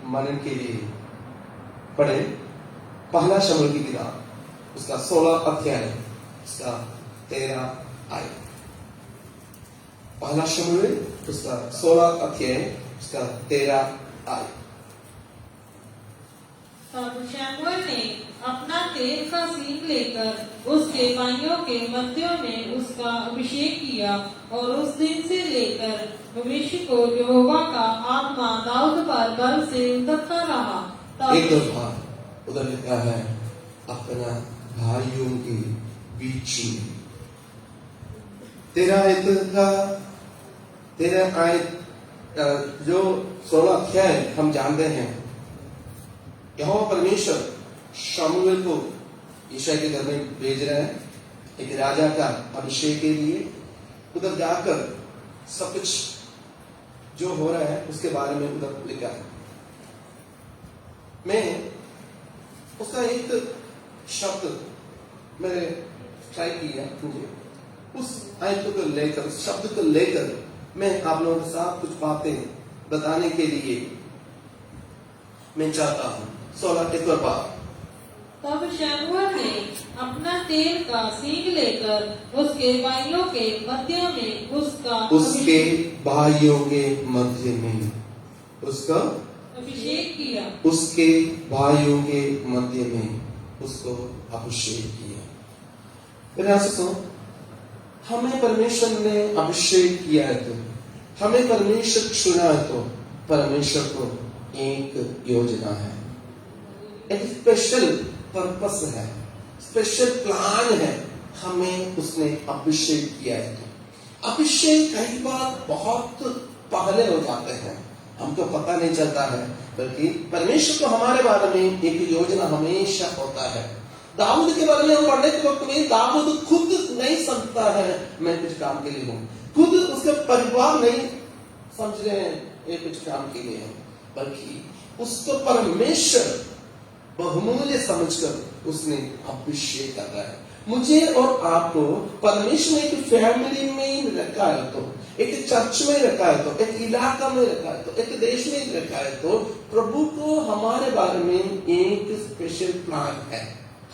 मनन के लिए पढ़े पहला शमूएल की किताब, उसका 16 अध्याय, उसका 13 आयत। पहला शमूएल उसका 16 अध्याय, उसका 13 आयत। तब शमूएल ने अपना तेल का सींग लेकर उसके भाइयों के मध्य में उसका अभिषेक किया, और उस दिन से लेकर भविष्य को यहोवा का आत्मा दाऊद पर बल से उतरता रहा। एक दफा उधर लिखा है अपना भाइयों के बीच में। 13 आयत जो 16 अध्याय हम जानते हैं, यहोवा परमेश्वर शमूएल को यिशै के घर में भेज रहे हैं एक राजा का अभिषेक के लिए। उधर जाकर सब कुछ जो हो रहा है उसके बारे में उधर लिखा है। मैं उसका एक शब्द मैंने ट्राई किया, मुझे उस आयत को लेकर, उस शब्द को लेकर मैं आप लोगों के साथ कुछ बातें बताने के लिए मैं चाहता हूं। 16 एक और बात। तब शमूएल ने अपना तेल का सींग लेकर उसके भाइयों के मध्य में उसका अभिषेक किया, उसके भाइयों के मध्य में उसको अभिषेक किया। मेरे यहां से सुनो, हमें परमेश्वर ने अभिषेक किया है, तो हमें परमेश्वर चुना है, तो परमेश्वर को एक योजना है, एक स्पेशल पर्पस है, स्पेशल प्लान है। हमें उसने अभिषेक किया है। तो अभिषेक कई बार बहुत पहले हो जाते हैं, हमको पता नहीं चलता है, बल्कि परमेश्वर को हमारे बारे में एक योजना हमेशा होता है। दाऊद के बारे में हम पढ़ने के वक्त में दाऊद खुद नहीं समझता है मैं कुछ काम के लिए हूँ, खुद उसके परिवार नहीं समझ रहे हैं ये कुछ काम के लिए है, बल्कि उसको परमेश्वर बहुमूल्य समझकर उसने अभिषेक कर रहा है। मुझे और आपको परमेश्वर ने एक फैमिली में रखा है, तो एक चर्च में रखा है, तो एक इलाका में रखा है, तो एक देश में रखा है, तो प्रभु को हमारे बारे में एक स्पेशल प्लान है।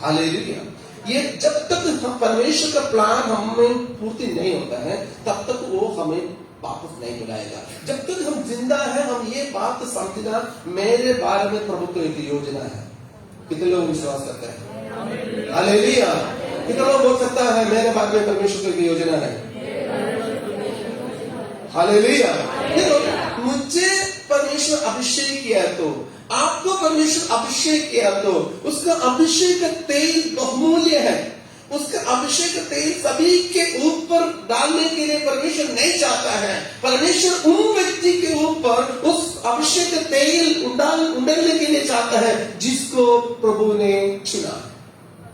हालेलुया। ये जब तक हम परमेश्वर का प्लान हमें पूर्ति नहीं होता है, तब तक वो हमें वापस नहीं बुलाएगा। जब तक हम जिंदा है, हम ये बात समझना मेरे बारे में प्रभु को एक योजना है। कितने लोग विश्वास करते हैं? हालेलुया। कितने लोग बोल सकता है मेरे बारे में परमेश्वर की योजना है? हालेलुया। मुझे परमेश्वर अभिषेक किया, तो आपको परमेश्वर अभिषेक किया, तो उसका अभिषेक का तेल बहुमूल्य है। उसका अभिषेक का तेल सभी के ऊपर डालने के लिए परमेश्वर नहीं चाहता है। परमेश्वर उन व्यक्ति के ऊपर उस अभिषेक का तेल उंडलने के लिए चाहता है जिसको प्रभु ने चुना।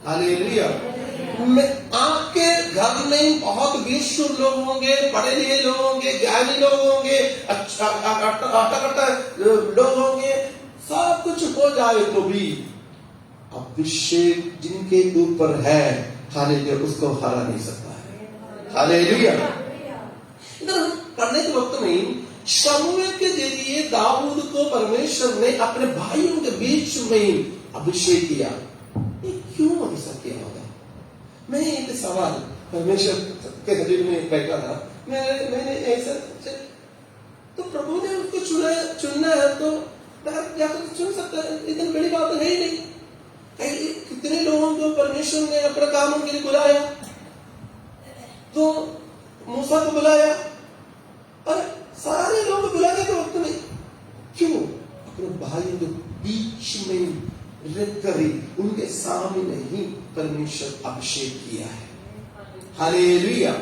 हालेलुया। आपके घर में बहुत विश्व लोग होंगे, पढ़े लिखे लोग होंगे, ज्ञानी लोग होंगे, अच्छा लोग होंगे, सब कुछ हो जाए तो भी अभिषेक जिनके ऊपर है, हालेलुया, उसको हरा नहीं सकता है। हालेलुया। इधर हम पढ़ने के वक्त में शमूएल के जरिए दाऊद को परमेश्वर ने अपने भाइयों के बीच में अभिषेक किया। ये क्यों ऐसा किया होगा? मैं एक सवाल परमेश्वर के हजूर में बैठा था, मैंने ऐसा, तो प्रभु ने उसको चुनना है, तो जाकर चुन सकता है, इतनी बड़ी बात है ही नहीं। कितने लोगों को परमेश्वर ने अपने कामों के लिए बुलाया, तो मूसा को बुलाया, और सारे लोग बुलाने के वक्त में क्यों अपने भाइयों के बीच में रहकर उनके सामने ही परमेश्वर अभिषेक किया है। हालेलुया।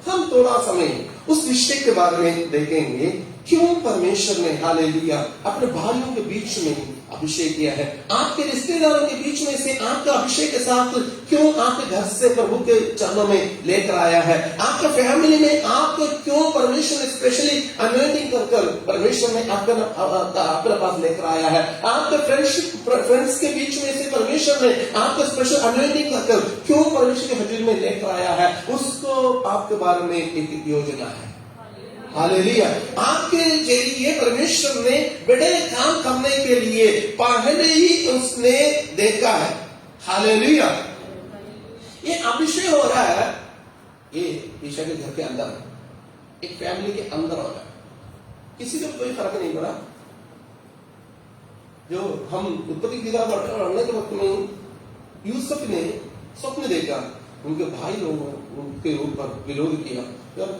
हम थोड़ा समय उस विषय के बारे में देखेंगे, क्यों परमेश्वर ने हालेलुया अपने भाइयों के बीच में अभिषेक किया है। आपके रिश्तेदारों के बीच में से आपका अभिषेक के साथ क्यों आपके घर से प्रभु के चरणों में लेकर आया है। आपका फैमिली में आपको क्यों परमेश्वर ने स्पेशली अनॉइंटिंग कर परमेश्वर ने आपके पास लेकर आया है। आपके फ्रेंड्स के बीच में से परमेश्वर ने आपको स्पेशल अनॉइंटिंग कर क्यों परमेश्वर के हजूर में लेकर आया है, उसको आपके बारे में एक योजना है। हालेलुया। आपके जरिए परमेश्वर ने बड़े काम करने के लिए पहले ही उसने देखा है। हालेलुया। ये अभिषेक हो रहा है, ये ईशा के घर के अंदर, एक फैमिली के अंदर हो रहा है। किसी को कोई फर्क नहीं पड़ा। जो हम उत्पत्ति की किताब पढ़ने के वक्त में यूसुफ ने स्वप्न देखा, उनके भाई लोगों उनके ऊपर विरोध किया, यार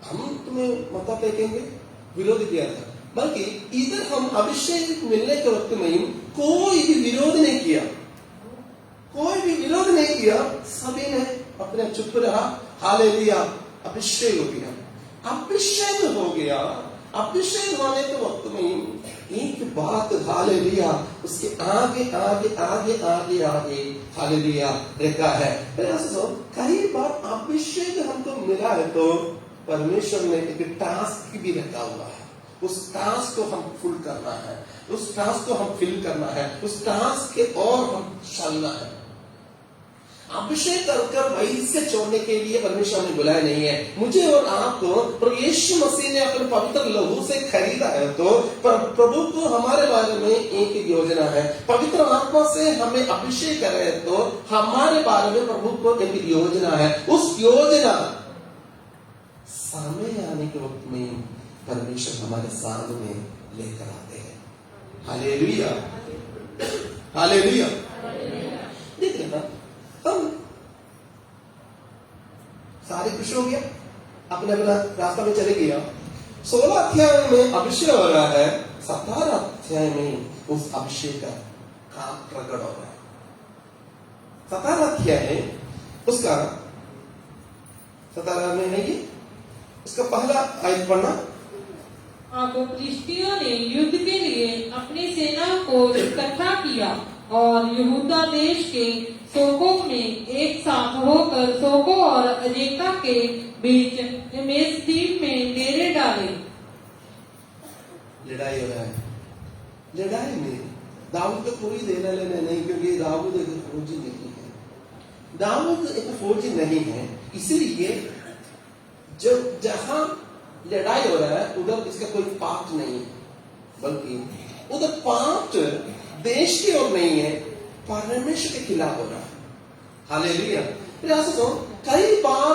हम तुम्हें मता फेंकेंगे, विरोध किया था। बल्कि इधर हम अभिषेक मिलने के वक्त में कोई भी विरोध नहीं किया, कोई भी विरोध नहीं किया, सभी ने अपने चुप रहा। हालेलुया। अभिषेक हो गया, अभिषेक हो गया। अभिषेक होने के वक्त में एक बात, हालेलुया, उसके आगे आगे आगे आगे आगे हालेलुया रखा है। कई बार अभिषेक हमको मिला है तो परमेश्वर ने एक टास्क भी रखा हुआ है। उस टास्क को हम फुल करना है, उस टास्क को हम फिल करना है, उस टास्क के और हम चलना है। अभिषेक कर वही से छोड़ने के लिए परमेश्वर ने बुलाया नहीं है। मुझे और आपको प्रभु यीशु मसीह ने अपने पवित्र लहू से खरीदा है, तो प्रभु को हमारे बारे में एक योजना है। पवित्र आत्मा से हमें अभिषेक करे तो हमारे बारे में प्रभु को एक योजना है। उस योजना सामने आने के वक्त में परमेश्वर हमारे सामने लेकर आते हैं। Hallelujah, hallelujah. देखिए ना, हम सारे खुश हो गया, अपने अपना रास्ता में चले गया। 16 अध्याय में अभिषेक हो रहा है, 17 अध्याय में उस अभिषेक का काम प्रकट हो रहा है। 17 अध्याय उसका 17 में है, ये उसका पहला आयत पढ़ना। अब फिलिस्तियों ने युद्ध के लिए अपनी सेना को इकट्ठा किया और यहूदा देश के सोकों में एक साथ होकर सोको और अजेका के बीच एमेसदीम में डेरे डाले। लड़ाई हो रहा है। लड़ाई में दाऊद को कोई देना लेना नहीं, क्योंकि दाऊद एक फौजी नहीं है। दाऊद एक फौजी नहीं है, इसीलिए जब जहां लड़ाई हो रहा है उधर इसका कोई पार्ट नहीं है, बल्कि उधर पार्ट देश की ओर नहीं है, परमेश्वर के खिलाफ हो रहा है। हालेलुया। कई बार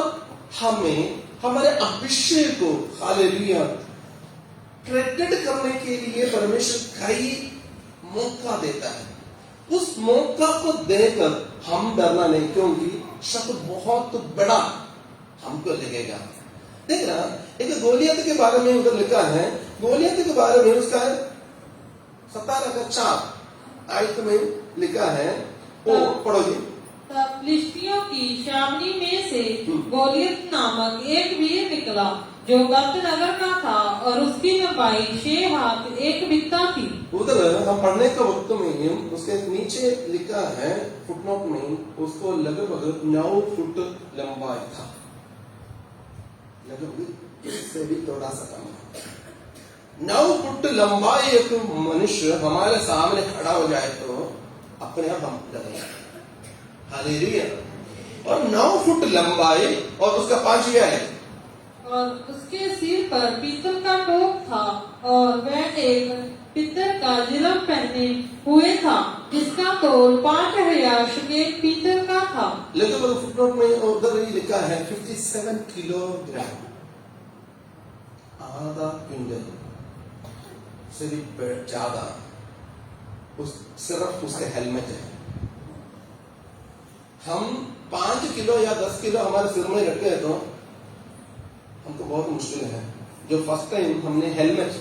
हमें हमारे अभिषेक को, हालेलुया, प्रकट करने के लिए परमेश्वर कई मौका देता है। उस मौका को देकर हम डरना नहीं, क्योंकि शब्द बहुत बड़ा हमको लगेगा। देखना, एक गोलियत के बारे में उधर लिखा है। गोलियत के बारे में उसका 17 का 4 आयत में लिखा है, वो पढ़ोगे। तब फिलिस्तियों की छावनी में से गोलियत नामक एक वीर निकला, जो गत नगर का था, और उसकी लंबाई 6 हाथ 1 बित्ता थी। उधर हम पढ़ने के वक्त में उसके नीचे लिखा है फुटनोट में, उसको लगभग 9 फुट लंबाई था, लगभग इससे भी थोड़ा सा कम। 9 फुट लंबाई एक मनुष्य हमारे सामने खड़ा हो जाए तो अपने आप हम डरेंगे। हालेलुया। और 9 फुट लंबाई और उसका 5 है, और उसके सिर पर पीतल का टोप था, और वह एक पीतल का जिलम पहने हुए था, जिसका तोल 5000 शकेल पीतल का था। लगभग फुटनोट में उधर ही लिखा है 57 किलोग्राम, आधा क्विंटल से भी ज्यादा। सिर्फ उसके हेलमेट है। हम 5 किलो या 10 किलो हमारे सिर में रखे हैं तो हमको बहुत मुश्किल है। जो फर्स्ट टाइम हमने हेलमेट,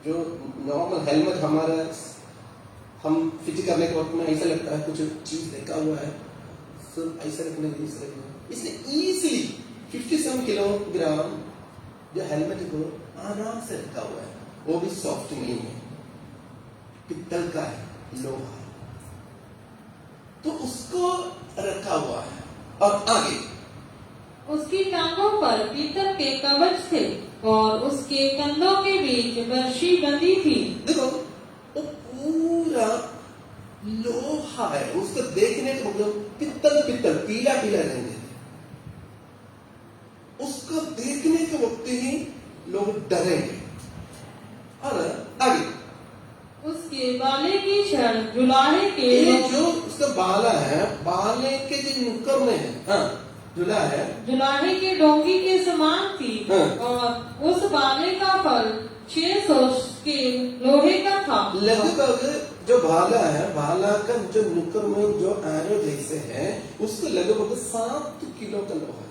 जो नॉर्मल हेलमेट हमारा हम फिट करने के वक्त में ऐसा लगता है कुछ चीज लगा हुआ है, सिर्फ ऐसा रखने के लिए, इसलिए इजीली 57 किलोग्राम जो हेलमेट को आराम से रखा हुआ है, वो भी सॉफ्ट नहीं है, पित्तल का है, लोहा, तो उसको रखा हुआ है। और आगे उसकी टांगों पर पीतल के कवच थे, और उसके कंधों के बीच बर्शी बंधी थी। देखो, वो पूरा लोहा है, उसको देखने को पित्तल पित्तल पीला पीला रहेंगे, उसको देखने के वक्त ही लोग डरेंगे। और आगे उस उसके बाले की छड़ जुलाहे के ये जो उसका बाला है, बाले के जो नुक्कर में है, हाँ, जुला है, जुलाहे के डोंगी के समान थी। हाँ। और उस बाले का फल 600 के लोहे का था। लगभग जो भाला है, भाला का जो नुक्कर में जो एरो जैसे है, उसको लगभग 7 किलो का लोहा है।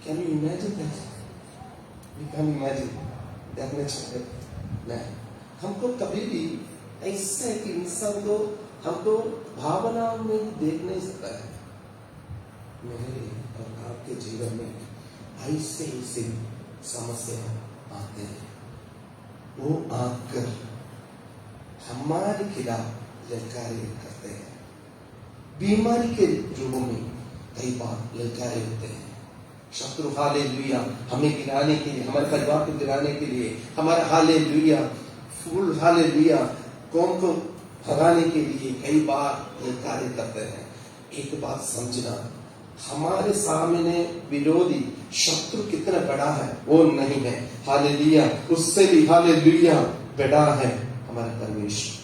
Can you imagine that? You can imagine. देखने चाहिए नहीं। हमको कभी भी ऐसे एक इंसान को हमको भावना में देख नहीं सकता है। मेरे और आपके जीवन में ऐसे ऐसे समस्या आते हैं, वो आकर हमारे खिलाफ ललकारे करते हैं। बीमारी के रूप में कई बार ललकारे होते हैं। शत्रु हालेलुया हमें गिराने के लिए, हमारे परिवार को गिराने के लिए, हमारा हालेलुया फुल हालेलुया कौम को भगाने के लिए कई बार ये कार्य करते हैं। एक बात समझना, हमारे सामने विरोधी शत्रु कितना बड़ा है वो नहीं है, हालेलुया उससे भी हालेलुया बड़ा है हमारा परमेश्वर।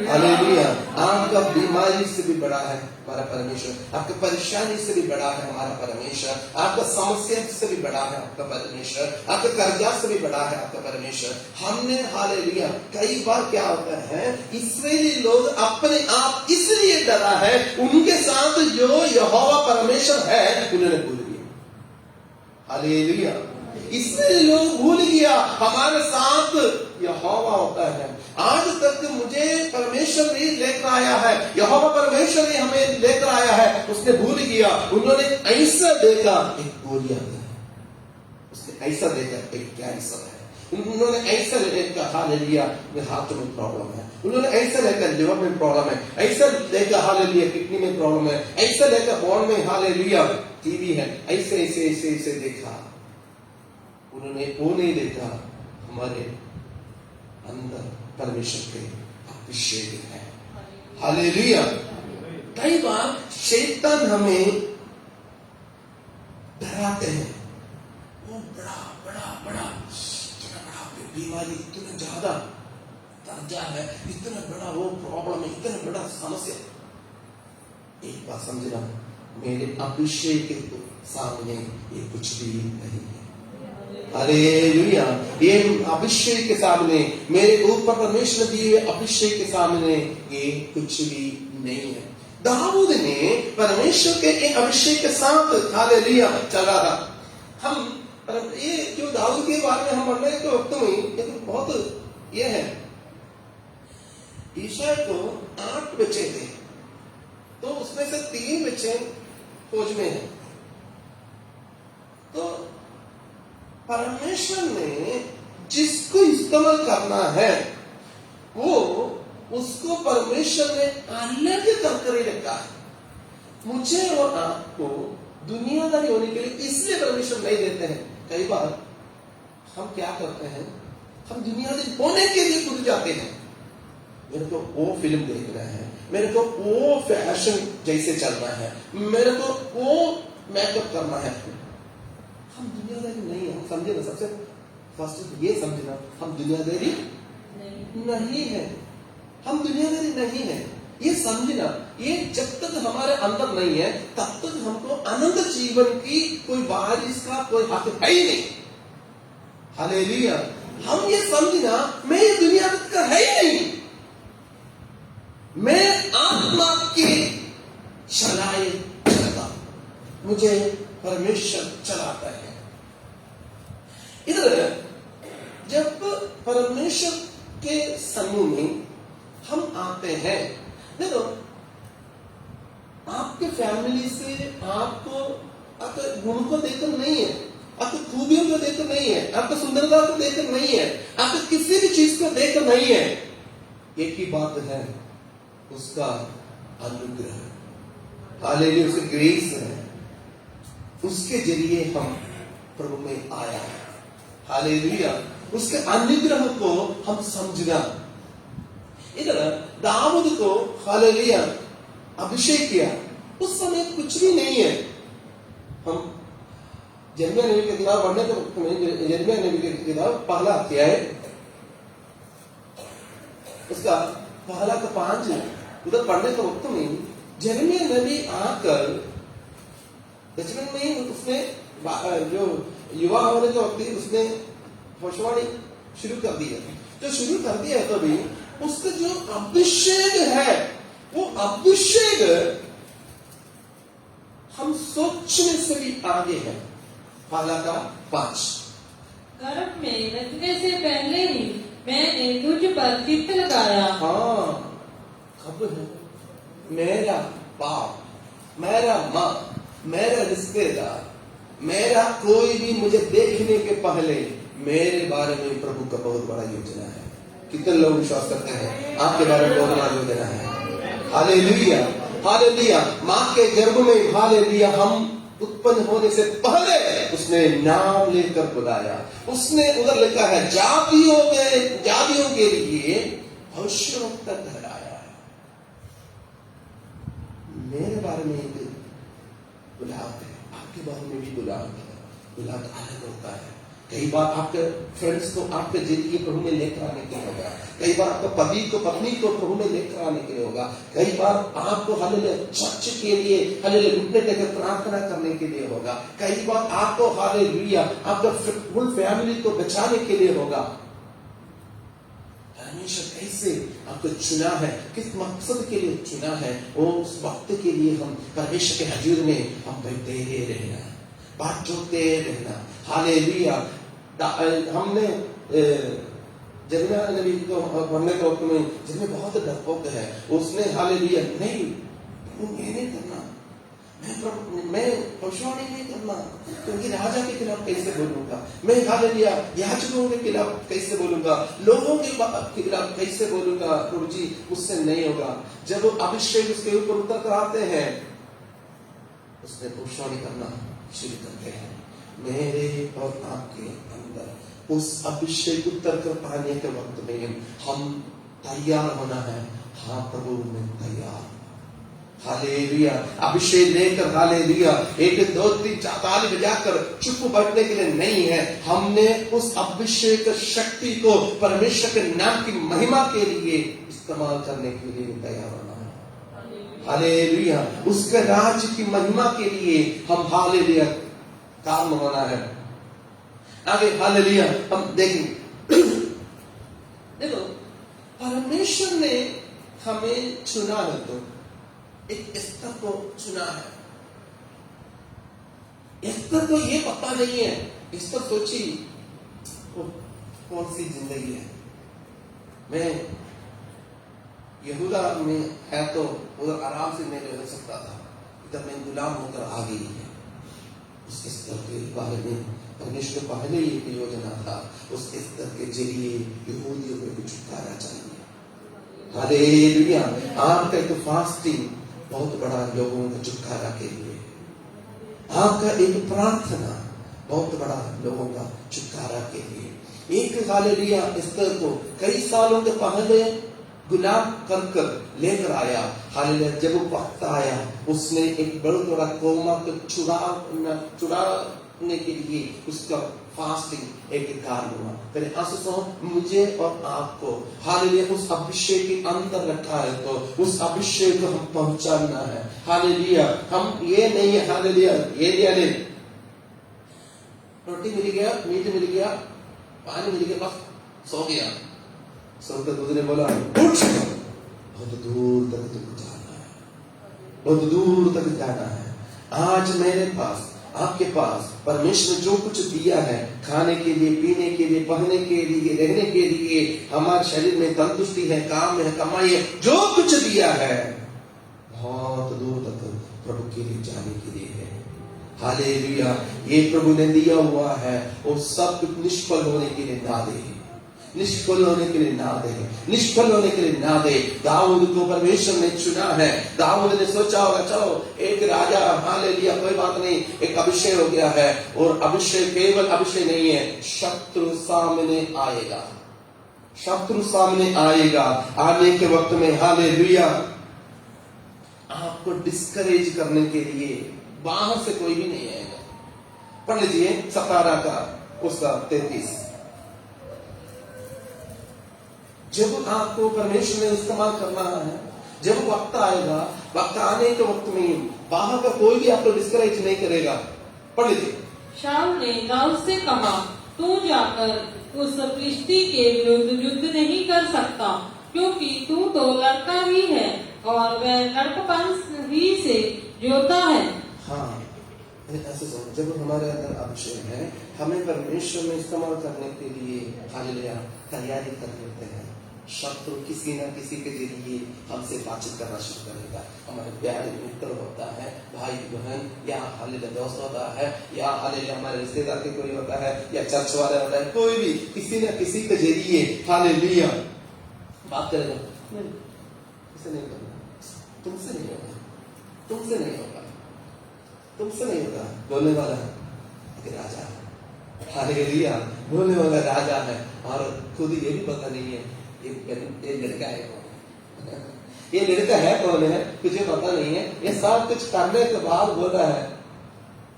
हालेलुया आपका बीमारी से भी बड़ा है हमारा परमेश्वर, आपका परेशानी से भी बड़ा है हमारा परमेश्वर, आपका समस्या से भी बड़ा है आपका परमेश्वर, आपका कर्जा से भी बड़ा है आपका परमेश्वर। हमने हालेलुया कई बार क्या होता है, इस्राएली लोग अपने आप इसलिए डरा है, उनके साथ जो यहोवा परमेश्वर है उन्होंने भूल गया। हालेलुया इसलिए लोग भूल गया हमारे साथ यहोवा होता है। आज तक मुझे परमेश्वर ने लेकर आया है, यहोवा परमेश्वर ने हमें लेकर आया है, उसने भूल गया। उन्होंने ऐसा देखा एक गोलिया है, उसने ऐसा देखा एक कैंसर है, उन्होंने ऐसा देखा हालेलुया हाथ में प्रॉब्लम है, उन्होंने ऐसा देखा लिवर में प्रॉब्लम है, ऐसा देखा हालेलुया किडनी में प्रॉब्लम है, ऐसा देखा बोन में हालेलुया टीबी है, ऐसे ऐसे ऐसे ऐसे देखा। उन्होंने वो नहीं देखा हमारे अंदर परमेश्वर के अभिषेक है। हालेलुया कई बार शैतान हमें डराते हैं, वो बड़ा बड़ा बड़ा इतना बड़ा बीमारी, इतना ज्यादा दर्जा है, इतना बड़ा वो प्रॉब्लम है, इतना बड़ा समस्या। एक बात समझना, मेरे अभिषेक के सामने ये कुछ भी नहीं है। हालेलुया ये अभिषेक के सामने, मेरे ऊपर परमेश्वर दिए अभिषेक के सामने ये कुछ भी नहीं है। दाऊद ने परमेश्वर के अभिषेक के साथ हालेलुया चला था। हम ये जो दाऊद के बारे में हम पढ़ रहे हैं तो वक्त में ये तो बहुत ये है। ईशा को 8 बच्चे थे, तो उसमें से 3 बच्चे फौज में हैं। तो परमेश्वर ने जिसको इस्तेमाल करना है वो उसको परमेश्वर ने अलग करके रखा है। मुझे और आपको दुनियादारी होने के लिए इसलिए परमेश्वर नहीं देते हैं। कई बार हम क्या करते हैं, हम दुनियादारी होने के लिए कूद जाते हैं। मेरे को वो फिल्म देखना है, मेरे को वो फैशन जैसे चलना है, मेरे को वो मेकअप करना है। हम दुनियादारी नहीं है, हम समझे ना। सबसे फर्स्ट ये समझना, हम दुनियादारी नहीं है, हम दुनियादारी नहीं है, ये समझना। ये जब तक हमारे अंदर नहीं है तब तक हमको अनंत जीवन की कोई बारिश का कोई हक है ही नहीं। हालेलुया हम ये समझना, मैं ये दुनिया का है ही नहीं, मैं आत्मा के चलाए चलता, मुझे परमेश्वर चलाता है। इधर जब परमेश्वर के समूह में हम आते हैं, देखो आपके फैमिली से आपको आपके गुण को देखकर नहीं है, आपकी खूबियों को देखकर नहीं है, आपकी सुंदरता को देखकर नहीं है, आपको किसी भी चीज को देखकर नहीं है। एक ही बात है, उसका अनुग्रह। हालेलुया उसकी ग्रेस है, उसके जरिए हम प्रभु में आया है। हालेलुया उसके अनुग्रह को हम समझना। इधर दाऊद को हालेलुया अभिषेक किया, उस समय कुछ भी नहीं है। हम यिर्मयाह नबी की किताब पढ़ने तो यिर्मयाह नबी की किताब पहला अध्याय उसका पहला का 5 उधर पढ़ने के वक्त में यिर्मयाह नबी आकर बचपन में उसने जो युवा होने के वक्त ही उसने भविष्यवाणी शुरू कर दी है। जो शुरू कर दिया है तो भी उसका जो अभिषेक है वो अभिषेक हम सोचने से भी आगे है। पहला का 5 गर्भ में रखने से पहले ही मैंने तुझ पर चित्त लगाया। हाँ, कब है मेरा बाप, मेरा माँ, मेरा रिश्तेदार, मेरा कोई भी मुझे देखने के पहले मेरे बारे में प्रभु का बहुत बड़ा योजना है। कितने लोग विश्वास करते हैं आपके बारे में बहुत बड़ा योजना है? Hallelujah, hallelujah. माँ के गर्भ में हालेलुया हम उत्पन्न होने से पहले उसने नाम लेकर बुलाया। उसने उधर लिखा है जातियों के लिए भविष्यवक्ता ठहराया है। मेरे बारे में एक गुलाब है, आपके बारे में भी गुलाब है। गुलाब अलग होता है। कई बार आपके फ्रेंड्स को आपके जिंदगी प्रभु में लेकर आने के लिए होगा। कई बार आपको पति को पत्नी को प्रभु में लेकर आने के लिए होगा। कई बार आपको हालेलुया चर्च के लिए हालेलुया घुटने टेकर प्रार्थना करने के लिए होगा। कई बार आपको हालेलुया आपका फुल फैमिली को बचाने के लिए होगा। परमेश्वर कैसे आपको चुना है, किस मकसद के लिए चुना है, वो उस वक्त के लिए हम परमेश्वर के हजूर में हम बैठे रहना, बात जोड़ते रहना। हालेलुया। हमने यिर्मयाह नबी को पढ़ने के वक्त में जिसमें बहुत डरपोक है, उसने हालेलुया नहीं ये नहीं करना, मैं भविष्यवाणी नहीं करना, क्योंकि राजा के खिलाफ कैसे बोलूंगा, मैं हालेलुया याजकों के खिलाफ कैसे बोलूंगा, लोगों के खिलाफ कैसे बोलूंगा, प्रभु जी मुझसे नहीं होगा। जब वो अभिषेक उसके ऊपर उतर कर आते हैं, उसने भविष्यवाणी करना शुरू करते हैं। मेरे और आपके अंदर उस अभिषेक उतर कर पाने के वक्त में हम तैयार होना है। हाँ प्रभु मैं तैयार। हालेलुया। अभिषेक लेकर हालेलुया 1 2 3 4 ताली बजाकर चुप बैठने के लिए नहीं है। हमने उस अभिषेक शक्ति को परमेश्वर के नाम की महिमा के लिए इस्तेमाल करने के लिए तैयार होना है। हालेलुया। उसके राज्य की महिमा के लिए हम हालेलुया काम होना है। आगे हालेलुया हम देखेंगे। देखो परमेश्वर ने हमें चुना है, तो एक स्तर को चुना है। स्तर को ये पता नहीं है। इस पर सोची कौन सी जिंदगी है। मैं यहूदा में है तो उधर आराम से नहीं रह सकता था, इधर मैं गुलाम होकर आ गई है। उस स्तर के बारे में परमेश्वर पहले ही एक योजना था। उस स्तर के जरिए यहूदियों को भी छुटकारा चाहिए। हालेलुया। आपका एक फास्टिंग बहुत बड़ा लोगों का छुटकारा के लिए, आपका एक प्रार्थना बहुत बड़ा लोगों का छुटकारा के लिए। एक हालेलुया स्तर को कई सालों के पहले गुलाम कर लेकर आया। हालेलुया जब वो वक्त आया, उसने एक बहुत बड़ा कौमा को छुड़ाने के लिए उसका फास्टिंग एक कारण हुआ। पहले आंसू मुझे और आपको हालेलुया उस अभिषेक के अंदर रखा है, तो उस अभिषेक को हम पहुंचाना है। हालेलुया। हम ये नहीं है हालेलुया ये लिया ले, रोटी मिल गया, मीट मिल गया, पानी मिल गया, बस सो गया। सबके दूध ने बोला उठ, बहुत दूर तक तुमको जाना है, बहुत दूर तक जाना है। आज मेरे पास आपके पास परमेश्वर ने जो कुछ दिया है, खाने के लिए, पीने के लिए, पहनने के लिए, रहने के लिए, हमारे शरीर में तंदुरुस्ती है, काम है, कमाई है, जो कुछ दिया है बहुत दूर तक प्रभु के लिए जाने के लिए है। हालेलुया। ये प्रभु ने दिया हुआ है, और सब कुछ निष्फल होने के लिए ना दे, निष्फल होने के लिए ना दे, निष्फल होने के लिए ना दे। दाऊद को परमेश्वर ने चुना है। दाऊद ने सोचा होगा चलो एक राजा हालेलुया कोई बात नहीं, एक अभिषेक हो गया है, और अभिषेक केवल अभिषेक नहीं है, शत्रु सामने आएगा, शत्रु सामने आएगा। आने के वक्त में हालेलुया आपको डिस्करेज करने के लिए बाहर से कोई भी नहीं आएगा। पढ़ लीजिए 17 का उसका 33। जब आपको परमेश्वर ने इस्तेमाल करना है, जब वक्त आएगा, वक्त आने के वक्त में बाहर का कोई भी आपको डिस्करेज नहीं करेगा। पढ़ लीजिए। शाऊल ने दाऊद से कहा, तू जाकर उस फिलिस्ती के विरुद्ध युद्ध नहीं कर सकता, क्योंकि तू तो लड़का ही है और वह लड़कपन ही से जोता है। हाँ, ऐसे समझो, जब हमारे अंदर अभिषेक है, हमें परमेश्वर में इस्तेमाल करने के लिए हालेलुया तैयारी कर लेते हैं। शत्रु किसी न किसी के जरिए हमसे बातचीत करना शुरू करेगा। हमारे प्यारे मित्र होता है, भाई बहन, या हालेलुया दोस्त होता है, या हालेलुया हमारे रिश्तेदार के कोई होता है, या चर्च वाले होता है, कोई भी किसी न किसी के जरिए हालेलुया बात करेगा। इसे नहीं करना, तुमसे नहीं होगा, तुमसे नहीं होगा, तुमसे नहीं होगा। बोलने वाला एक राजा है, हालेलुया बोलने वाला राजा है, और खुद ये भी पता नहीं है ये लड़का है कौन है, ये लड़का है कौन है, तुझे पता नहीं है। ये सब कुछ करने के बाद बोल रहा है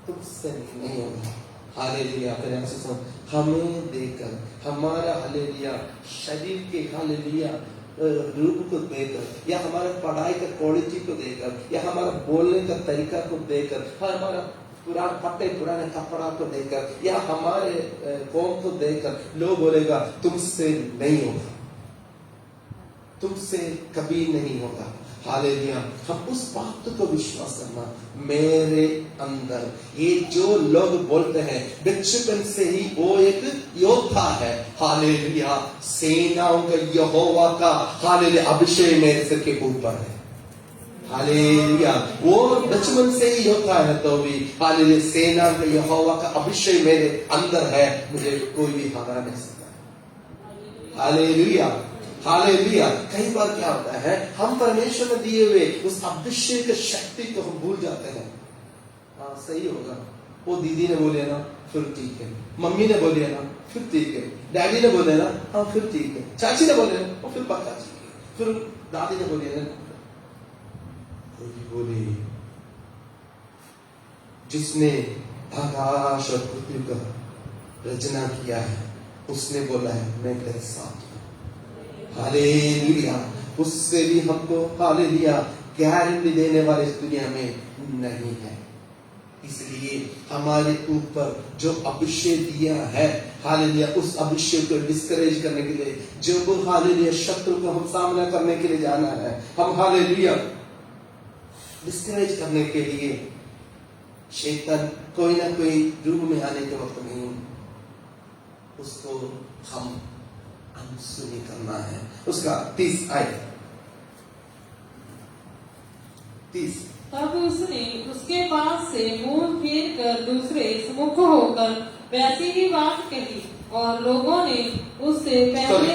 तुमसे नहीं होगा। हालेलुया। फिर ऐसे सुनो, हमें देखकर, हमारा हालेलुया शरीर के हालेलुया रूप को देखकर, या हमारे पढ़ाई का क्वालिटी को देखकर, या हमारा बोलने का तरीका को देखकर, हमारा पुराने कपड़ा को देखकर, या हमारे कौम को देखकर लोग बोलेगा तुमसे नहीं होगा, तुमसे कभी नहीं होगा। हालेलुया। हम उस बात को विश्वास करना, मेरे अंदर ये जो लोग बोलते हैं बचपन से ही वो एक योद्धा है, हालेलुया, सेनाओं का यहोवा का हालेलुया अभिषेक मेरे सिर के ऊपर है। हालेलुया। वो बचपन से ही योद्धा है, तो भी हालेलुया सेना का यहोवा का अभिषेक मेरे अंदर है, मुझे कोई भी हरा नहीं सकता। हालेलुया। हालेलुया। कई बार क्या होता है, हम परमेश्वर ने दिए हुए उस अभिषेक शक्ति को हम भूल जाते हैं। हाँ सही होगा, वो दीदी ने बोले ना फिर ठीक है, मम्मी ने बोले ना फिर ठीक है, डैडी ने बोले ना हाँ फिर ठीक है, चाची ने बोले ना फिर पक्का ठीक है, फिर दादी ने बोले ना कोई बोले। जिसने आकाश और पृथ्वी का रचना किया है उसने बोला है मैं तेरे साथ हूं। हालेलुया। उससे भी हमको हालेलुया गारंटी देने वाले इस दुनिया में नहीं है। इसलिए हमारे ऊपर जो अभिषेक दिया है, हालेलुया उस अभिषेक को डिस्करेज करने के लिए, जब हालेलुया शत्रु को हम सामना करने के लिए जाना है, हम हालेलुया डिस्करेज करने के लिए शैतान कोई ना कोई रूप में आने के वक्त नहीं, उसको हम अनसुनी करना है। उसका 30 आयत 30। तब उसने उसके पास से मुंह फेर कर दूसरे सम्मुख होकर वैसी ही बात कही, और लोगों ने उससे पहले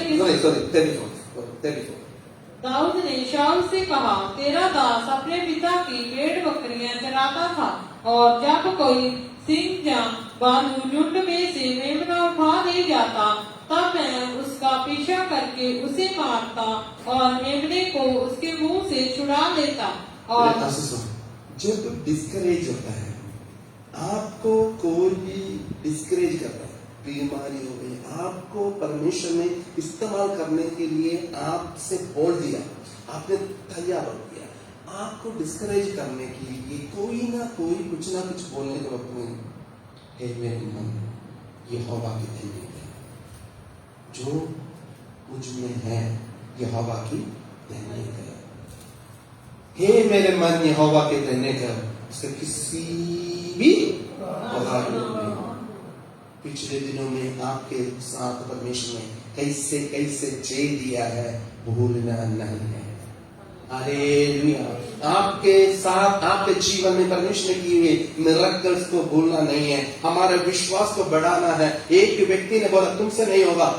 दाऊद ने शाऊल से कहा, तेरा दास अपने पिता की भेड़ बकरियां चराता था, और जब कोई सिंह या बालू झुंड में से मेमना उठा ले जाता, तब मैं उसका पीछा करके उसे मारता और मेमने को उसके मुंह से छुड़ा लेता। और जब डिस्करेज होता है, आपको कोई भी डिस्करेज कर रहा है, बीमारी हो गई, आपको परमेश्वर ने इस्तेमाल करने के लिए आपसे बोल दिया, आपने तैयार हो गया, आपको डिस्करेज करने के लिए कोई ना कुछ बोलने के वक्त में, हे मेरे मन यहोवा की धन्य है, जो मुझ में है यहोवा की धन्य है। हे मेरे मन यहोवा के धन्य कर, उससे किसी भी प्रकार नहीं। पिछले दिनों में आपके साथ परमेश्वर ने कैसे कैसे जय दिया है, भूलना नहीं है। हालेलुया। आपके साथ आपके जीवन में परमेश्वर ने किए हुए मिरेकल्स को भूलना नहीं है, हमारे विश्वास को बढ़ाना है। एक व्यक्ति ने बोला तुमसे नहीं होगा,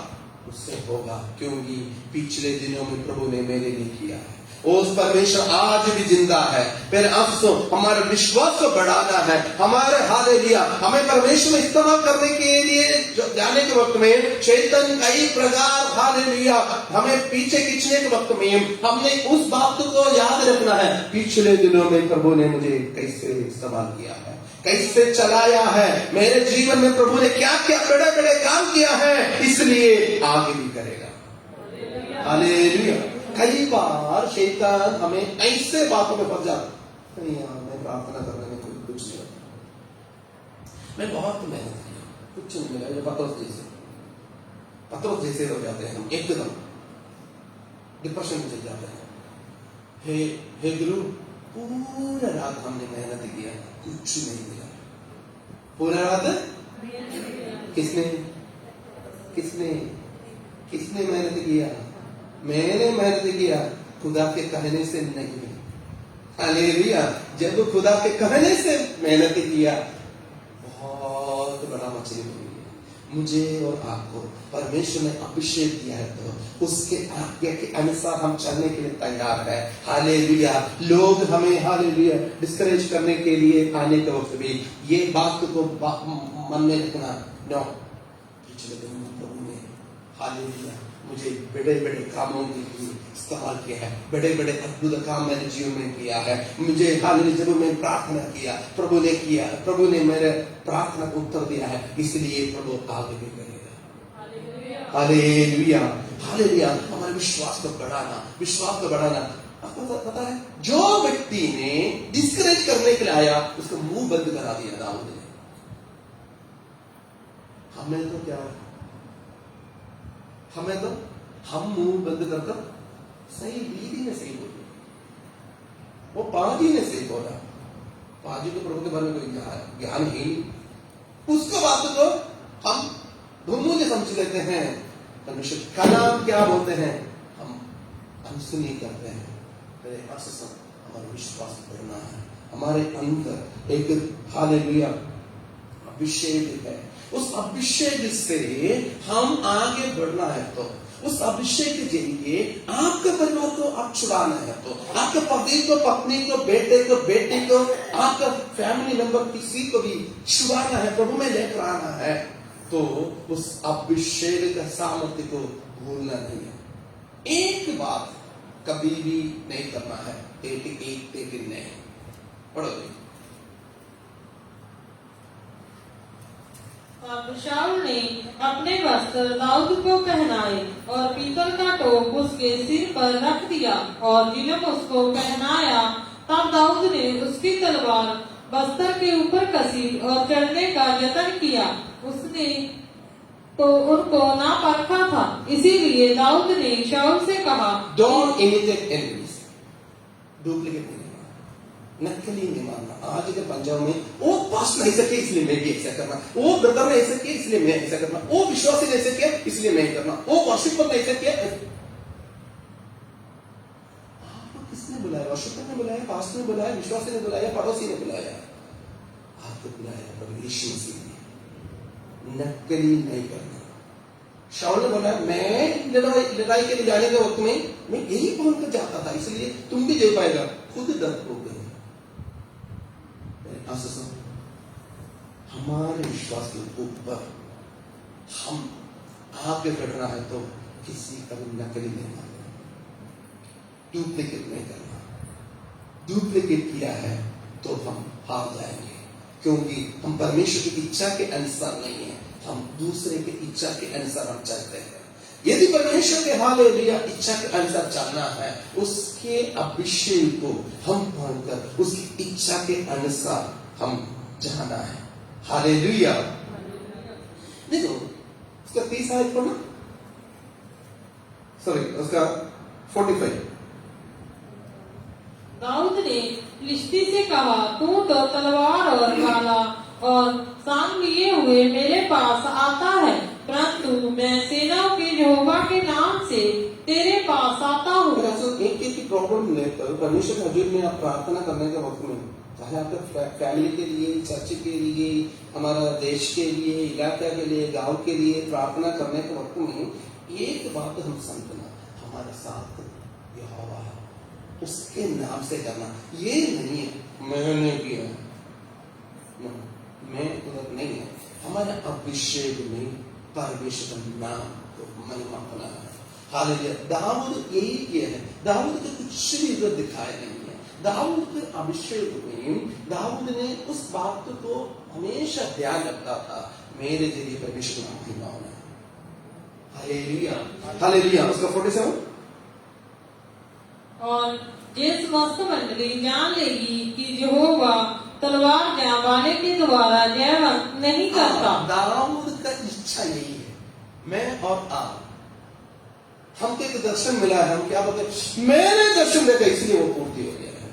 उससे होगा, क्योंकि पिछले दिनों में प्रभु ने मेरे लिए किया है। उस परमेश्वर आज भी जिंदा है। फिर अफसोस हमारे विश्वास को बढ़ाना है, हमारे हालेलुया हमें परमेश्वर में इस्तेमाल करने के लिए जाने के वक्त में शैतान कई प्रकार हालेलुया हमें पीछे खींचने के वक्त में हमने उस बात को याद रखना है, पिछले दिनों में प्रभु ने मुझे कैसे इस्तेमाल किया है, कैसे चलाया है, मेरे जीवन में प्रभु ने क्या क्या बड़े बड़े काम किया है, इसलिए आगे भी करेगा। हालेलुया। कई बार शैतान हमें ऐसे बातों में फंस जाता, नहीं यार मैं प्रार्थना करने में कुछ नहीं होता, मैं बहुत मेहनत किया, कुछ नहीं मिला। ये पत्रोस जैसे हो जाते हैं हम, एकदम डिप्रेशन में चले जाते हैं। हे गुरु, पूरा रात हमने मेहनत किया, कुछ नहीं मिला। पूरा रात किसने किसने किसने मेहनत किया? मैंने मेहनत किया, खुदा के कहने से नहीं। हालेलुया। जब खुदा के कहने से मेहनत किया, बहुत बड़ा मछली मिली। मुझे और आपको परमेश्वर ने अभिषेक किया है, तो उसके आज्ञा के अनुसार हम चलने के लिए तैयार है। हालेलुया। लोग हमें हालेलुया डिस्करेज करने के लिए आने के वक्त भी ये बात को मन में रखना, नो, पिछले दिनों में प्रभु ने हालेलुया मुझे बड़े बड़े कामों के लिए इस्तेमाल किया है, बड़े बड़े अद्भुत काम मैंने जीवन में किया है। मुझे हालेलुया जब मैं प्रार्थना किया, प्रभु ने किया, प्रभु ने मेरे प्रार्थना को उत्तर दिया है, इसलिए प्रभु आगे भी करेगा। Hallelujah hallelujah. हमारे विश्वास को बढ़ाना। आपको पता है, जो व्यक्ति ने डिस्करेज करने के लिए आया, उसका मुंह बंद करा दिया दाऊद ने। हमें तो क्या, हम मुंह बंद कर सही दीदी ने सही बोली, वो पाजी ने सही बोला। पाजी को प्रभु के बारे में कोई ज्ञान ही नहीं, उसको बात को हम धूमू से समझ लेते हैं। परमेश्वर का नाम क्या बोलते हैं, हम अनसुनी करते हैं। हमारा विश्वास बढ़ना है, हमारे अंदर एक हालेलुया अभिषेक है। उस अभिषेक से हम आगे बढ़ना है, तो उस अभिषेक के जरिए आपके परिवार को आप छुड़ाना है, तो आपके पति को, पत्नी को, बेटे को, बेटी को, आपका फैमिली मेंबर किसी को भी छुड़ाना है, प्रभु में लेकर आना है, तो उस अभिषेक का सामर्थ्य को भूलना नहीं है। एक बात कभी भी नहीं करना है, एक नहीं पढ़ो। अब शाऊल ने अपने वस्त्र दाऊद को पहनाए और पीतल का टोप उसके सिर पर रख दिया और जिलम उसको पहनाया। तब दाऊद ने उसकी तलवार बस्तर के ऊपर कसी और चढ़ने का यत्न किया। उसने तो उनको ना परखा था, इसीलिए दाऊद ने शाऊल से कहा, डोंट इमिटेट एनिमीज, डुप्लीकेट नहीं मानना, नकली नहीं मानना। आज के पंजाब में वो पास नहीं सके इसलिए मैं भी ऐसा करना, वो ब्रदर ने ऐसा किया इसलिए मैं ऐसा करना, वो विश्वासी ने ऐसा किया इसलिए मैं करना, वो वर्शिपर ने ऐसा किया। आपको किसने बुलाया? वर्शिपर ने बुलाया, पास्टर ने बुलाया, विश्वासी ने बुलाया, पड़ोसी ने बुलाया, आपको बुलाया प्रभु यीशु मसीह ने। नकली नहीं करना। शाऊल ने बोला, मैं लड़ाई के लिए जाने के वक्त में मैं यही पहन कर जाता था, इसलिए तुम भी दे पाएगा। खुद दर्द हो गए। हमारे विश्वास के ऊपर हम आगे बढ़ना है, तो किसी का भी नकली नहीं मानना, डुप्लीकेट नहीं करना। डुप्लीकेट किया है तो हम हार जाएंगे, क्योंकि हम परमेश्वर की इच्छा के अनुसार नहीं है, हम दूसरे की इच्छा के अनुसार हम चलते हैं। यदि परमेश्वर के हालेलुया इच्छा के अनुसार चलना है, उसके अभिषेक को हम पढ़कर उसकी इच्छा के अनुसार हम जाना है। हालेलुया। देखो उसका 30 आयत पढ़ना, सॉरी उसका 45। दाऊद ने फिलिस्ती से कहा, तू तो तलवार और भाला और सांप लिए हुए मेरे पास आता है, परंतु मैं सेनाओं के यहोवा के नाम से तेरे पास आता हूँ। एक की प्रॉब्लम लेकर परमेश्वर हजूर में आप प्रार्थना करने के वक्त में, चाहे आपके फैमिली के लिए, चर्च के लिए, हमारा देश के लिए, इलाका के लिए, गांव के लिए प्रार्थना करने के वक्त में एक बात हम समझना, हमारे साथ यहोवा है, उसके नाम से करना। ये नहीं है मैंने किया, मैं उधर नहीं है। हमारे अभिषेक में परमेश्वर का नाम को महिमा बना है। हालेलुया। दाऊद यही किया है। दाऊद को कुछ भी इधर दिखाया नहीं है। दाऊद के अभिषेक में दाऊद ने उस बात को हमेशा ध्यान रखता था, मेरे जरिए परमेश्वर का महिमा होना है। Hallelujah hallelujah. उसका 47 और ये समस्त मंडली जान लेगी कि यहोवा तलवार जाने के द्वारा जयवंत नहीं करता। दाऊद का इच्छा यही है, मैं और आप, हमको एक दर्शन मिला है, हम क्या बोलते हैं, मैंने दर्शन देखा इसलिए वो पूर्ति हो गया है,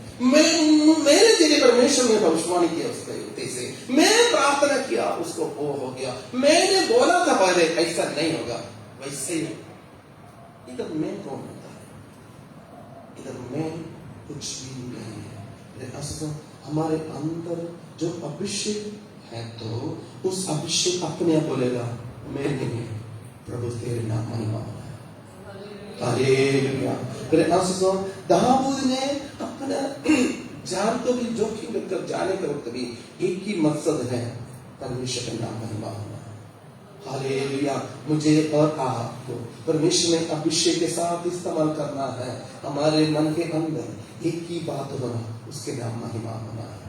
मेरे जरिए परमेश्वर ने भविष्यवाणी किया उसके से, मैं प्रार्थना किया उसको वो हो गया, मैंने बोला था पहले ऐसा नहीं होगा, वैसे ही इधर मैं कौन होता है, इधर मैं कुछ भी नहीं है। हमारे अंदर जो अभिषेक है तो उस अभिषेक अपने आप बोलेगा मैं नहीं, प्रभु तेरे नाम महिमा हो रहा है। हालेलुया। दाऊद ने अपना जान को भी जोखिम लेकर जाने का वक्त भी एक ही मकसद है, परमेश्वर का नाम महिमा होना। हालेलुया। मुझे और आपको परमेश्वर ने अभिषेक के साथ इस्तेमाल करना है, हमारे मन के अंदर एक ही बात होना, उसके नाम महिमा होना है,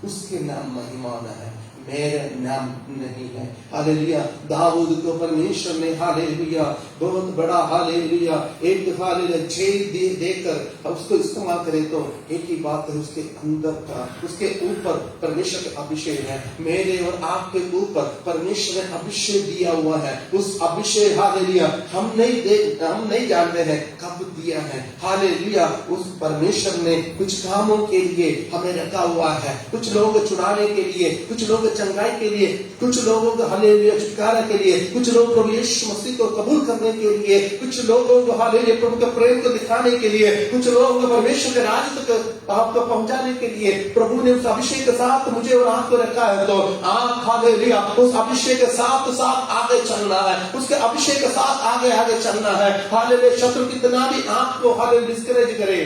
उसके नाम महिमा होना है, मेरा नाम नहीं है। हालेलुया। दाऊद को परमेश्वर ने हालेलुया बहुत बड़ा हालेलुया एक हालेलुया छेद देकर उसको इस्तेमाल करे तो एक ही बात है, उसके अंदर का, उसके ऊपर परमेश्वर का अभिषेक है। मेरे और आपके ऊपर परमेश्वर ने अभिषेक दिया हुआ है। उस अभिषेक हालेलुया हम नहीं जानते हैं कब दिया है। हालेलुया। उस परमेश्वर ने कुछ कामों के लिए हमें रखा हुआ है, कुछ लोगों को छुड़ाने के लिए, कुछ लोगों चंगाई के लिए, कुछ लोगों को हालेलुया छुटकारा के लिए, कुछ लोग प्रभु यीशु मसीह को कबूल करने के लिए, कुछ लोगों को हालेलुया प्रभु के प्रेम को दिखाने के लिए, कुछ लोगों को परमेश्वर के राज्य तक आपको पहुंचाने के लिए प्रभु ने उस अभिषेक के साथ मुझे और आपको रखा है। तो आप हालेलुया उस अभिषेक के साथ साथ आगे चलना है, उसके अभिषेक के साथ आगे चलना है। हालेलुया। शत्रु कितना भी आपको हालेलुया डिस्करेज करे,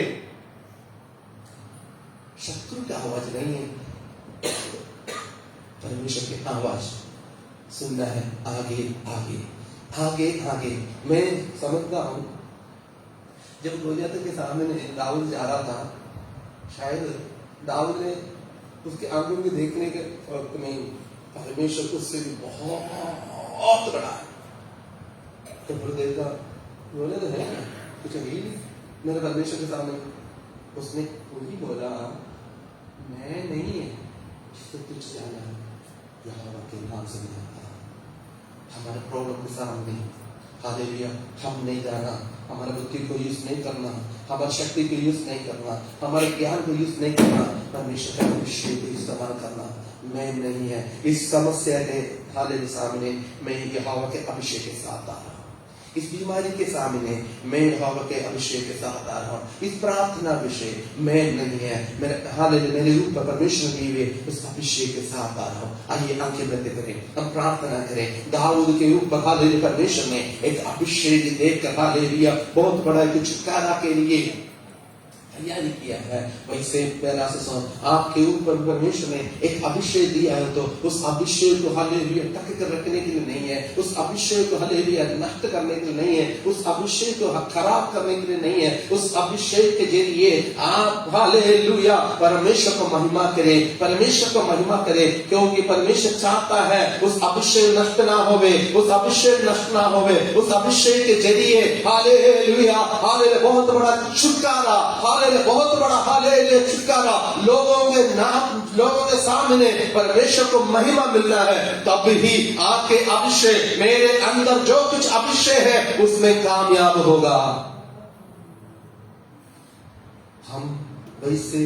शत्रु की आवाज नहीं है, परमेश्वर की आवाज सुनना है। आगे आगे आगे आगे। मैं समझता हूं जब गोलियत के सामने दाऊद जा रहा था, शायद दाऊद ने उसके आंखों में देखने के वक्त में परमेश्वर उससे भी बहुत बड़ा है, तो गुरुदेव का बोले तो है कुछ ही मेरे परमेश्वर के सामने। उसने वही बोला मैं नहीं है जिससे कुछ जाना है, यहोवा के नाम से नहीं आता। हमारे प्रॉब्लम के सामने हालेलुया हम नहीं जाना, हमारे बुद्धि को यूज नहीं करना, हमारी शक्ति को यूज नहीं करना, हमारे ज्ञान को यूज नहीं करना, परमेश्वर का अभिषेक को इस्तेमाल करना मैं नहीं है। इस समस्या के हालेलुया सामने मैं यहोवा के अभिषेक के साथ आ रहा हूँ, इस बीमारी के सामने मैं यहोवा के अभिषेक के साथ आ रहा हूँ, इस प्रार्थना विषय मैं नहीं है, मेरे ऊपर परमेश्वर की हुए उस अभिषेक के साथ आ रहा हूँ। आइए आंखें बंद करें, हम प्रार्थना करें। दाऊद के ऊपर हालेलुया परमेश्वर ने एक अभिषेक देकर हालेलुया बहुत बड़ा कुछ छुटकारा के लिए तैयारी किया है। वैसे पहला से आपके ऊपर परमेश्वर ने एक अभिषेक दिया है, तो उस अभिषेक को हालेलुया टक कर रखने के लिए नहीं है, उस अभिषेक को हालेलुया नष्ट करने के लिए नहीं है, उस अभिषेक को खराब करने के लिए नहीं है। उस अभिषेक के जरिए आप हालेलुया परमेश्वर को महिमा करें, परमेश्वर को महिमा करें, क्योंकि परमेश्वर चाहता है उस अभिषेक नष्ट ना होवे, उस अभिषेक नष्ट ना होवे। उस अभिषेक के जरिए हालेलुया हालेलुया बहुत बड़ा छुटकारा, बहुत बड़ा हालेलुया छुटकारा लोगों के सामने परमेश्वर को महिमा मिलना है। तब ही आपके अभिषेक, मेरे अंदर जो कुछ अभिषेक है उसमें कामयाब होगा। हम वैसे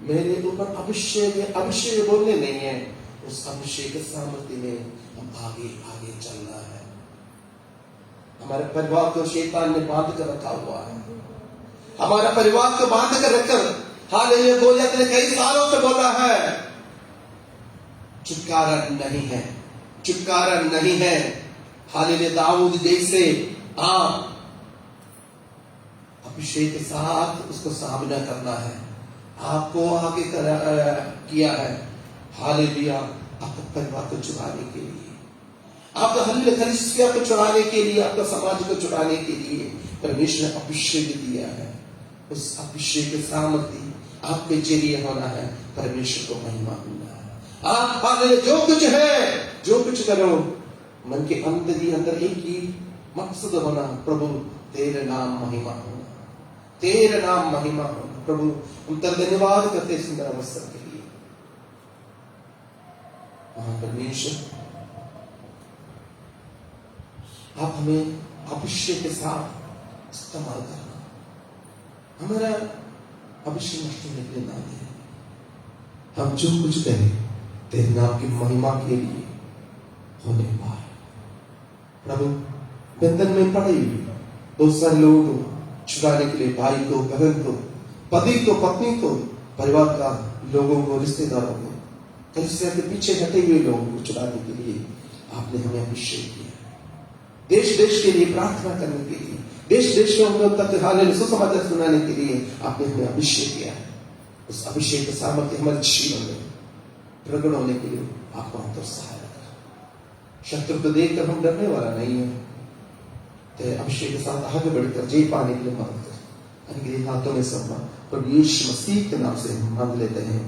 मेरे ऊपर अभिषेक बोलने नहीं है, उस अभिषेक के सामर्थ्य में हम आगे चलना है। हमारे परिवार को शैतान ने बांध कर रखा हुआ है, हमारा परिवार को बांध कर रखकर हालेलुया गोलियत ने कई सालों से बोला है छुटकारा नहीं है, छुटकारा नहीं है। हालेलुया दाऊद जैसे अभिषेक के साथ उसको सामना करना है, आपको आगे किया है। हालेलुया आपके परिवार को छुड़ाने के लिए, आपका हालेलुया कलीसिया को छुड़ाने के लिए, आपका समाज को छुड़ाने के लिए परमेश्वर ने अभिषेक दिया है। उस अभिषेक के सामर्थ्य आपके जरिए होना है, परमेश्वर को महिमा मिलना है। आप हालेलुया जो कुछ करो मन के अंदर ही अंदर एक ही मकसद होना, प्रभु तेरे नाम महिमा होना। तेरा नाम महिमा हो। प्रभु हम तेरा धन्यवाद करते हैं सुंदर अवसर के लिए। परमेश्वर आप हमें अभिषेक के साथ इस्तेमाल करना, हमारा अभिषेक नष्ट होने के लिए ना दे। हम जो कुछ करें तेरे नाम की महिमा के लिए होने पाए। प्रभु बंधन में पड़े हुए बहुत सारे लोगों को छुड़ाने के लिए, भाई को, बहन को, पति को, पत्नी को, परिवार का लोगों को, रिश्तेदारों को, कलीसिया के पीछे हटे हुए लोगों को छुड़ाने के लिए आपने हमें अभिषेक किया। देश देश के लिए प्रार्थना करने के लिए, देश देश में हम तक हाल सुसमाचार सुनाने के लिए आपने हमें अभिषेक किया है। उस अभिषेक के सामर्थ्य हमारे जीवन में प्रकट होने के लिए आपको अंतर सहायता कर। शत्रु को देखकर हम डरने वाला नहीं है। तेरे अभिषेक के साथ आगे बढ़कर जय पाने के लिए मदद कर। हाथों में सौंपा प्रभु यीशु मसीह के नाम से मांग लेते हैं।